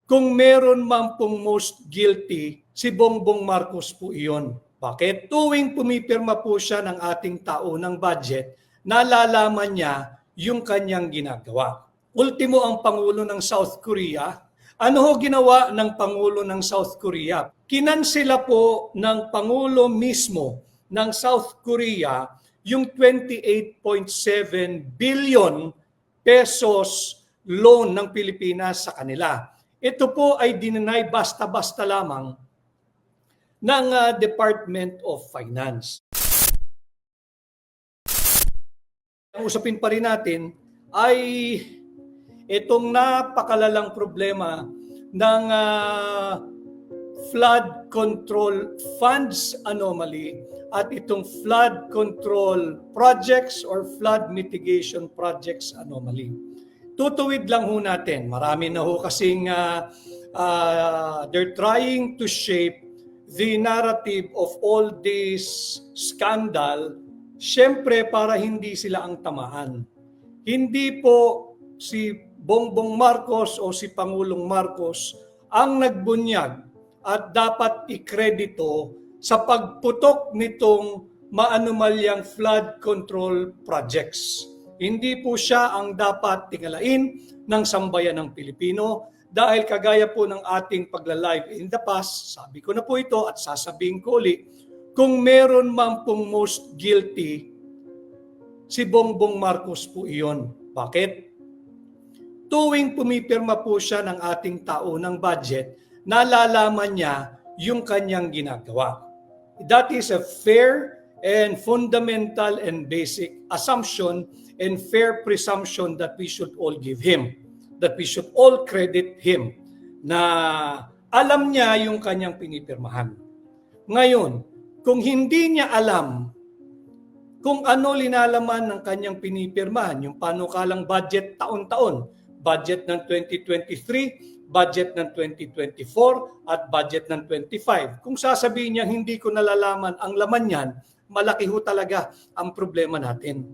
Kung meron man pong most guilty, si Bongbong Marcos po iyon. Bakit? Tuwing pumipirma po siya ng ating taunang budget, nalalaman niya yung kanyang ginagawa. Ultimo ang Pangulo ng South Korea. Ano ho ginawa ng Pangulo ng South Korea? Kinansela po ng Pangulo mismo ng South Korea yung 28.7 billion pesos loan ng Pilipinas sa kanila. Ito po ay dinenay basta-basta lamang ng Department of Finance. Ang usapin pa rin natin ay itong napakalalang problema ng flood control funds anomaly at itong flood control projects or flood mitigation projects anomaly. Tutuwid lang ho natin. Marami na ho kasing they're trying to shape the narrative of all this scandal, syempre para hindi sila ang tamaan. Hindi po si Bongbong Marcos o si Pangulong Marcos ang nagbunyag at dapat ikredito sa pagputok nitong maanumalyang flood control projects. Hindi po siya ang dapat tingalain ng sambayan ng Pilipino dahil kagaya po ng ating pagla-live in the past, sabi ko na po ito at sasabihin ko ulit, kung meron man pong most guilty, si Bongbong Marcos po iyon. Bakit? Tuwing pumipirma po siya ng ating taunang budget, nalalaman niya yung kanyang ginagawa. That is a fair and fundamental and basic assumption and fair presumption that we should all give him, that we should all credit him, na alam niya yung kanyang pinipirmahan. Ngayon, kung hindi niya alam kung ano linalaman ng kanyang pinipirmahan, yung panukalang budget taon-taon, budget ng 2023, budget ng 2024, at budget ng 25. Kung sasabihin niya hindi ko nalalaman ang laman niyan, malaki ho talaga ang problema natin.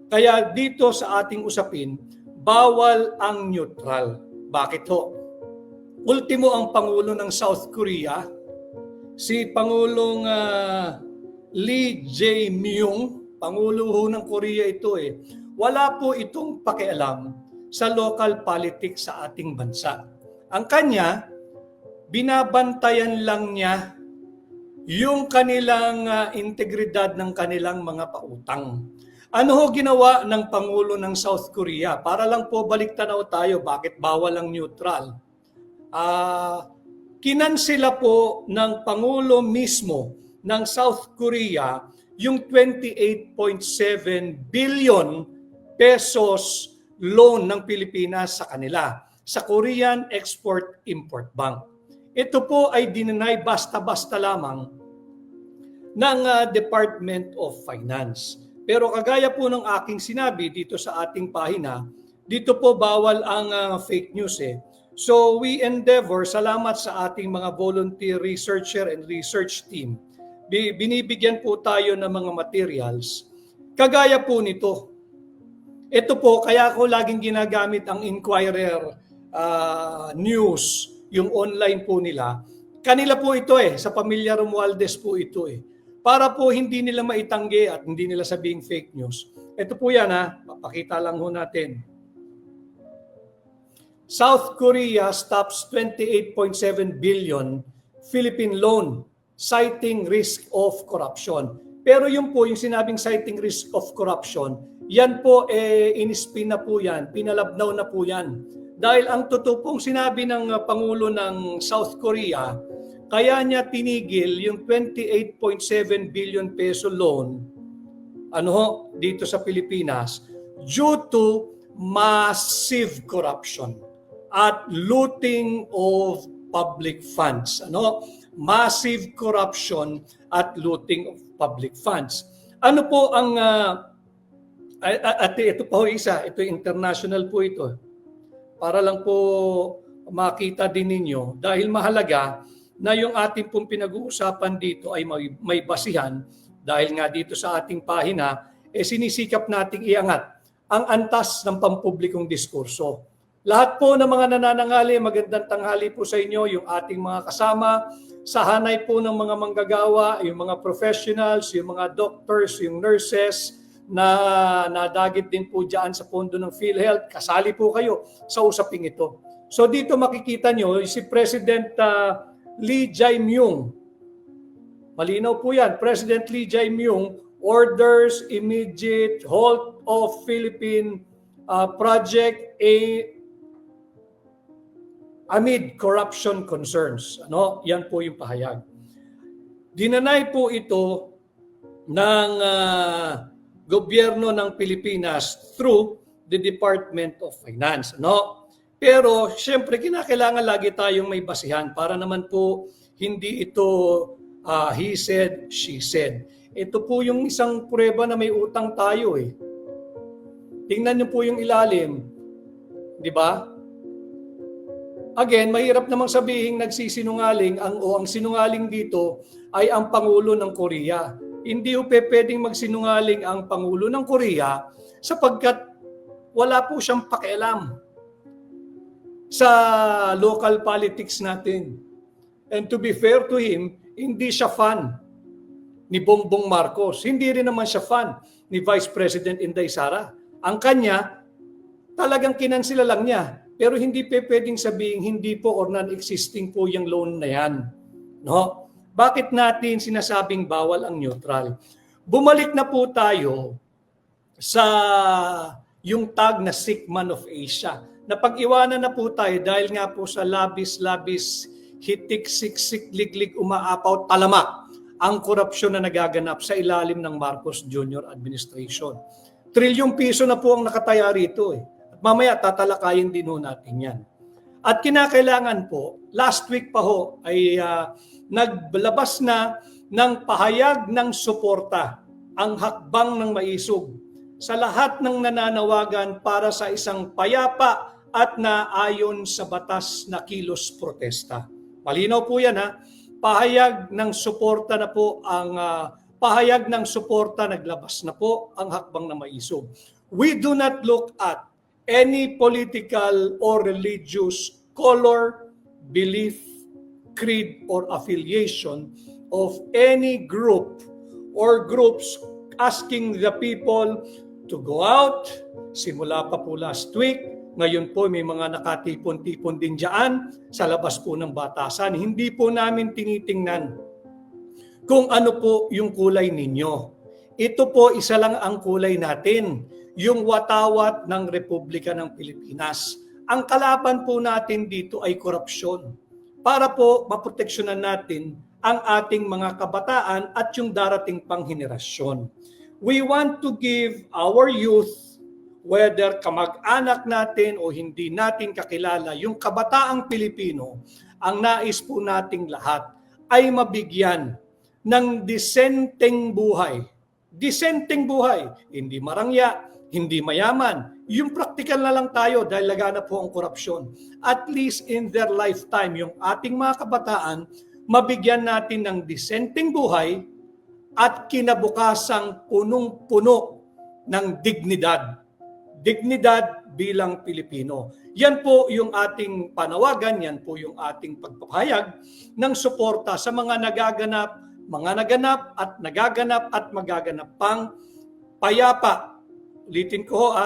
Kaya dito sa ating usapin, bawal ang neutral. Bakit ho? Ultimo ang Pangulo ng South Korea, si Pangulong Lee Jae-myung, Pangulo ho ng Korea ito wala po itong pakialam sa local politics sa ating bansa. Ang kanya, binabantayan lang niya yung kanilang integridad ng kanilang mga pautang. Ano ho ginawa ng Pangulo ng South Korea? Para lang po baliktanaw tayo, bakit bawal ang neutral? Kinansela po ng Pangulo mismo ng South Korea yung 28.7 billion pesos loan ng Pilipinas sa kanila, sa Korean Export-Import Bank. Ito po ay dinenay basta-basta lamang ng Department of Finance. Pero kagaya po ng aking sinabi dito sa ating pahina, dito po bawal ang fake news So we endeavor, salamat sa ating mga volunteer researcher and research team, binibigyan po tayo ng mga materials. Kagaya po nito. Ito po, kaya ako laging ginagamit ang Inquirer News, yung online po nila. Kanila po ito sa pamilya Romualdez po ito Para po hindi nila maitanggi at hindi nila sabing fake news. Ito po yan papakita lang ho natin. South Korea stops 28.7 billion Philippine loan citing risk of corruption. Pero yun po, yung sinabing citing risk of corruption, yan po inispin na po yan, pinalabnaw na po yan. Dahil ang totoo pong sinabi ng Pangulo ng South Korea, kaya niya tinigil yung 28.7 billion peso loan dito sa Pilipinas due to massive corruption at looting of public funds. Massive corruption at looting of public funds. Ano po ang at ito pa isa, ito international po ito. Para lang po makita din ninyo dahil mahalaga na yung ating pong pinag-uusapan dito ay may basihan dahil nga dito sa ating pahina sinisikap nating iangat ang antas ng pampublikong diskurso. Lahat po ng mga nananangali, magandang tanghali po sa inyo, yung ating mga kasama, sa hanay po ng mga manggagawa, yung mga professionals, yung mga doctors, yung nurses, na nadagit din po dyan sa pondo ng PhilHealth. Kasali po kayo sa usaping ito. So dito makikita nyo, si President Lee Jae-myung, malinaw po yan, President Lee Jae-myung orders immediate halt of Philippine project amid corruption concerns. Yan po yung pahayag. Dinanay po ito ng gobyerno ng Pilipinas through the Department of Finance. Pero siyempre kinakailangan lagi tayong may basihan para naman po hindi ito he said, she said. Ito po yung isang prueba na may utang tayo eh. Tingnan niyo po yung ilalim. Di ba? Again, mahirap namang sabihin nagsisinungaling ang sinungaling dito ay ang Pangulo ng Korea. Hindi po pwedeng magsinungaling ang Pangulo ng Korea sapagkat wala po siyang pakialam sa local politics natin. And to be fair to him, hindi siya fan ni Bongbong Marcos. Hindi rin naman siya fan ni Vice President Inday Sara. Ang kanya, talagang kinansila lang niya. Pero hindi pwedeng sabihin hindi po or non-existing po yung loan na yan. Bakit natin sinasabing bawal ang neutral? Bumalik na po tayo sa yung tag na sick man of Asia. Napag-iwanan na po tayo dahil nga po sa labis-labis, hitik, siksik, liglig, umaapaw, talamak ang korupsyon na nagaganap sa ilalim ng Marcos Jr. administration. Trilyong piso na po ang nakataya rito eh. Mamaya tatalakayin din ho natin yan. At kinakailangan po, last week pa ho ay naglabas na ng pahayag ng suporta ang hakbang ng maisog sa lahat ng nananawagan para sa isang payapa at naayon sa batas na kilos protesta. Malinaw po yan ha. Pahayag ng suporta na po ang pahayag ng suporta naglabas na po ang hakbang ng maisog. We do not look at any political or religious color, belief, creed, or affiliation of any group or groups asking the people to go out. Simula pa po last week, ngayon po may mga nakatipon-tipon din dyan sa labas po ng batasan. Hindi po namin tinitingnan kung ano po yung kulay ninyo. Ito po isa lang ang kulay natin, yung watawat ng Republika ng Pilipinas. Ang kalaban po natin dito ay korupsyon para po maproteksyonan natin ang ating mga kabataan at yung darating pang henerasyon. We want to give our youth, whether kamag-anak natin o hindi natin kakilala, yung kabataang Pilipino, ang nais po nating lahat ay mabigyan ng disenteng buhay. Disenteng buhay, hindi marangya, hindi mayaman. Yung practical na lang tayo dahil laganap po ang korupsyon. At least in their lifetime, yung ating mga kabataan, mabigyan natin ng disenteng buhay at kinabukasang punong-puno ng dignidad. Dignidad bilang Pilipino. Yan po yung ating panawagan, yan po yung ating pagpapahayag ng suporta sa mga naganap at magaganap pang payapa. Ulitin ko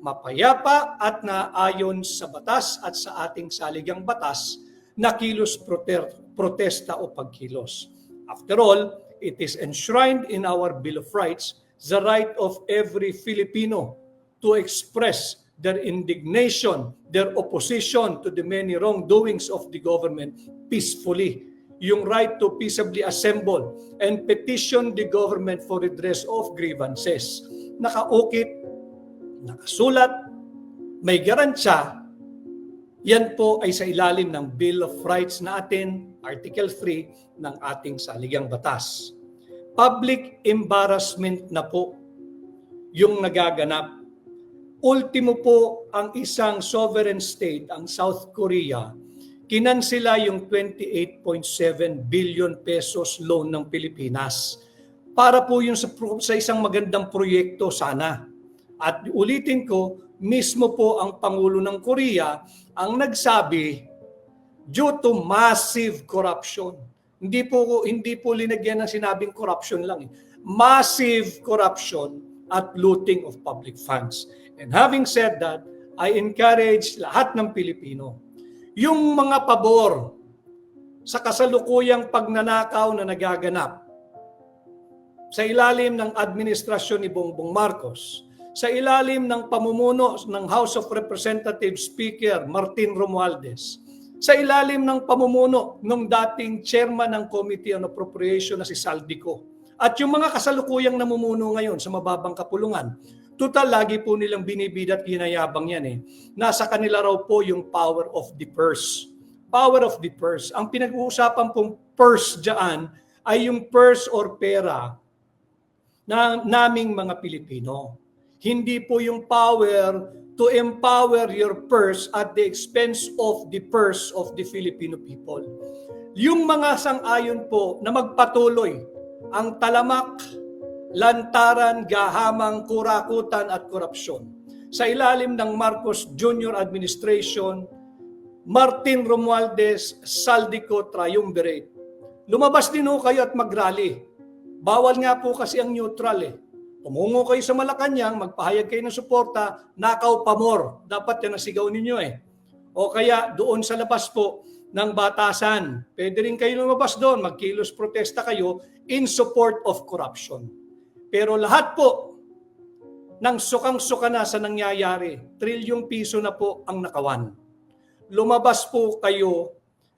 mapayapa at naayon sa batas at sa ating saligang batas na kilos protesta o pagkilos. After all, it is enshrined in our Bill of Rights the right of every Filipino to express their indignation, their opposition to the many wrongdoings of the government peacefully. Yung right to peaceably assemble and petition the government for redress of grievances. Nakaukit, nakasulat, may garansya, yan po ay sa ilalim ng Bill of Rights natin, Article 3 ng ating saligang batas. Public embarrassment na po yung nagaganap. Ultimo po ang isang sovereign state, ang South Korea, kinansela yung 28.7 billion pesos loan ng Pilipinas para po yung sa isang magandang proyekto sana. At ulitin ko, mismo po ang Pangulo ng Korea ang nagsabi due to massive corruption. Hindi po linagyan ng sinabing corruption lang. Massive corruption at looting of public funds. And having said that, I encourage lahat ng Pilipino, yung mga pabor sa kasalukuyang pagnanakaw na nagaganap sa ilalim ng administrasyon ni Bongbong Marcos, sa ilalim ng pamumuno ng House of Representatives Speaker Martin Romualdez, sa ilalim ng pamumuno ng dating chairman ng Committee on Appropriation na si Saldico, at yung mga kasalukuyang namumuno ngayon sa mababang kapulungan, total lagi po nilang binibida at ginayabang yan eh. Nasa kanila raw po yung power of the purse. Power of the purse. Ang pinag-uusapan pong purse dyan ay yung purse or pera na naming mga Pilipino. Hindi po yung power to empower your purse at the expense of the purse of the Filipino people. Yung mga sang-ayon po na magpatuloy ang talamak, lantaran, gahamang, kurakutan at korupsyon sa ilalim ng Marcos Jr. Administration, Martin Romualdez, Saldico Triumvirate. Lumabas din ho kayo at mag-rally. Bawal nga po kasi ang neutral eh. Tumungo kayo sa Malacanang, magpahayag kayo ng suporta, nakaw pamor. Dapat yan nasigaw ninyo eh. O kaya doon sa labas po ng batasan, pwede rin kayo lumabas doon, magkilos protesta kayo in support of corruption. Pero lahat po ng sukang-suka na sa nangyayari, trilyong piso na po ang nakawan. Lumabas po kayo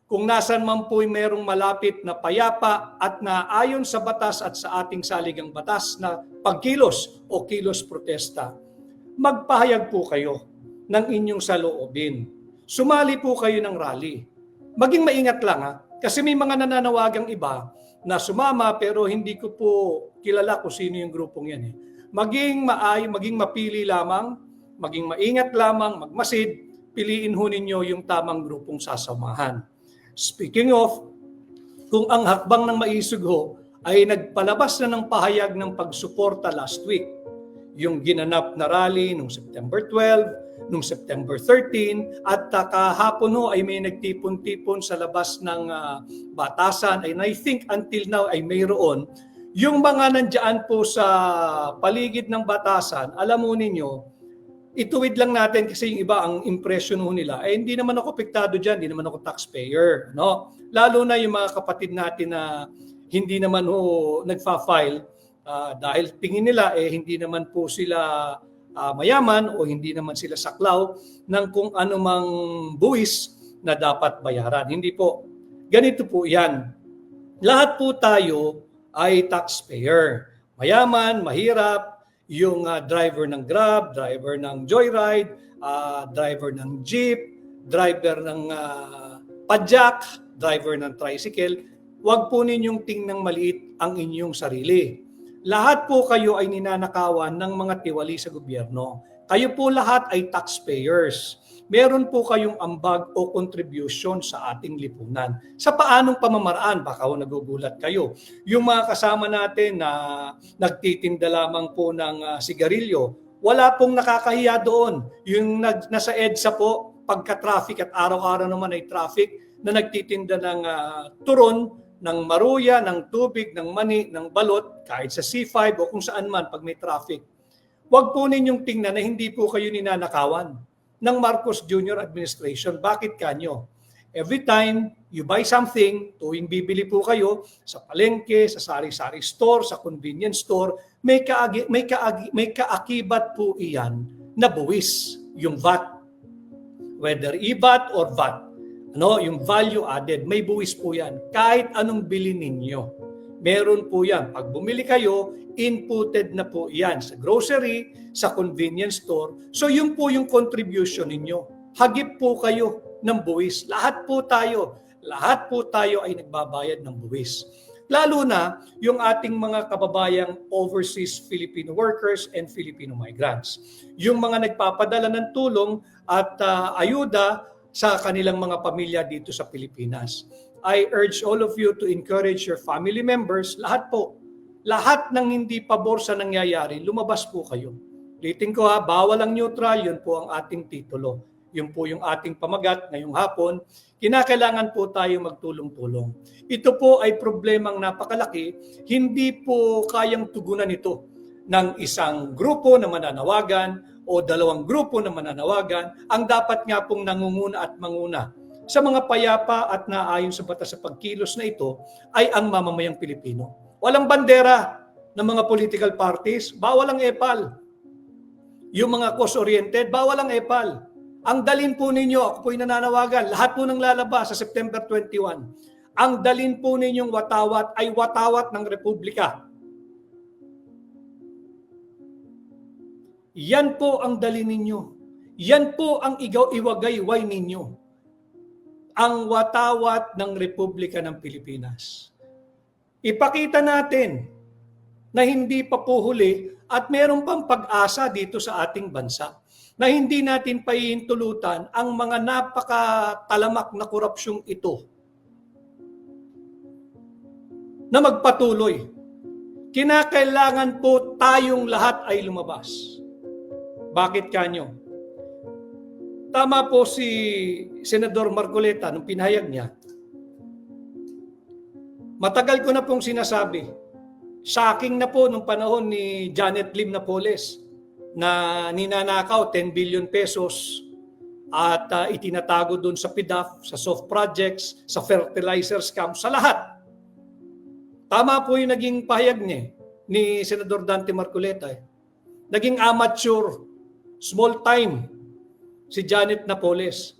kung nasan man po merong malapit na payapa at naayon sa batas at sa ating saligang batas na pagkilos o kilos protesta. Magpahayag po kayo ng inyong saloobin. Sumali po kayo ng rally. Maging maingat lang ha, kasi may mga nananawagang iba na sumama pero hindi ko po kilala kung sino yung grupong yan eh. Maging mapili lamang, maging maingat lamang, magmasid, piliin ho ninyo yung tamang grupong sasamahan. Speaking of, kung ang hakbang ng maisog ho ay nagpalabas na ng pahayag ng pagsuporta last week, yung ginanap na rally noong September 12, noong September 13, at kahapon ho ay may nagtipon-tipon sa labas ng batasan, and I think until now ay mayroon. Yung mga nandiyan po sa paligid ng batasan, alam mo ninyo, ituwid lang natin kasi yung iba ang impression ho nila, hindi naman ako apektado dyan, hindi naman ako taxpayer. No? Lalo na yung mga kapatid natin na hindi naman ho nagfa-file dahil tingin nila hindi naman po sila mayaman o hindi naman sila saklaw ng kung anumang buwis na dapat bayaran. Hindi po. Ganito po yan. Lahat po tayo ay taxpayer. Mayaman, mahirap, yung driver ng Grab, driver ng Joyride, driver ng Jeep, driver ng Padjak, driver ng tricycle, huwag po ninyong tingnang maliit ang inyong sarili. Lahat po kayo ay ninanakawan ng mga tiwali sa gobyerno. Kayo po lahat ay taxpayers. Meron po kayong ambag o contribution sa ating lipunan. Sa paanong pamamaraan, baka nagugulat kayo. Yung mga kasama natin na nagtitinda lamang po ng sigarilyo, wala pong nakakahiya doon. Yung nasa EDSA po, pagka-traffic at araw-araw naman ay traffic, na nagtitinda ng turon, ng maruya, ng tubig, ng mani, ng balot, kahit sa C5 o kung saan man pag may traffic. Huwag po ninyong tingnan na hindi po kayo ninanakawan ng Marcos Jr. Administration. Bakit kanyo? Every time you buy something, tuwing bibili po kayo sa palengke, sa sari-sari store, sa convenience store, may kaakibat po iyan na buwis, yung VAT. Whether e-VAT or VAT. Yung value added, may buwis po yan. Kahit anong bilhin ninyo, meron po yan. Pag bumili kayo, inputted na po yan sa grocery, sa convenience store. So yun po yung contribution ninyo. Hagip po kayo ng buwis. Lahat po tayo ay nagbabayad ng buwis. Lalo na yung ating mga kababayang overseas Filipino workers and Filipino migrants. Yung mga nagpapadala ng tulong at ayuda sa kanilang mga pamilya dito sa Pilipinas. I urge all of you to encourage your family members, lahat ng hindi pabor sa nangyayari, lumabas po kayo. Ulitin ko ha, bawal ang neutral, yun po ang ating titulo. Yun po yung ating pamagat ngayong hapon. Kinakailangan po tayo magtulong-tulong. Ito po ay problemang napakalaki, hindi po kayang tugunan ito ng isang grupo na mananawagan o dalawang grupo na mananawagan. Ang dapat nga pong nangunguna at manguna sa mga payapa at naayon sa batas sa pagkilos na ito ay ang mamamayang Pilipino. Walang bandera ng mga political parties, bawal ang EPAL. Yung mga cause-oriented, bawal ang EPAL. Ang dalin po ninyo, ako po'y nananawagan, lahat po nang lalabas sa September 21, ang dalin po ninyong watawat ay watawat ng Republika. Yan po ang dalin ninyo. Yan po ang iwagayway ninyo. Ang watawat ng Republika ng Pilipinas. Ipakita natin na hindi pa po huli at meron pang pag-asa dito sa ating bansa na hindi natin pahihintulutan ang mga napakatalamak na korupsyong ito na magpatuloy. Kinakailangan po tayong lahat ay lumabas. Bakit kanyo? Tama po si Senador Marcoleta nung pinahayag niya. Matagal ko na pong sinasabi, shocking na po nung panahon ni Janet Lim Napoles na ninanakaw 10 billion pesos at itinatago doon sa PDAF, sa soft projects, sa fertilizer scam, sa lahat. Tama po yung naging pahayag niya ni Senador Dante Marcoleta. Naging amateur, small time si Janet Napoles.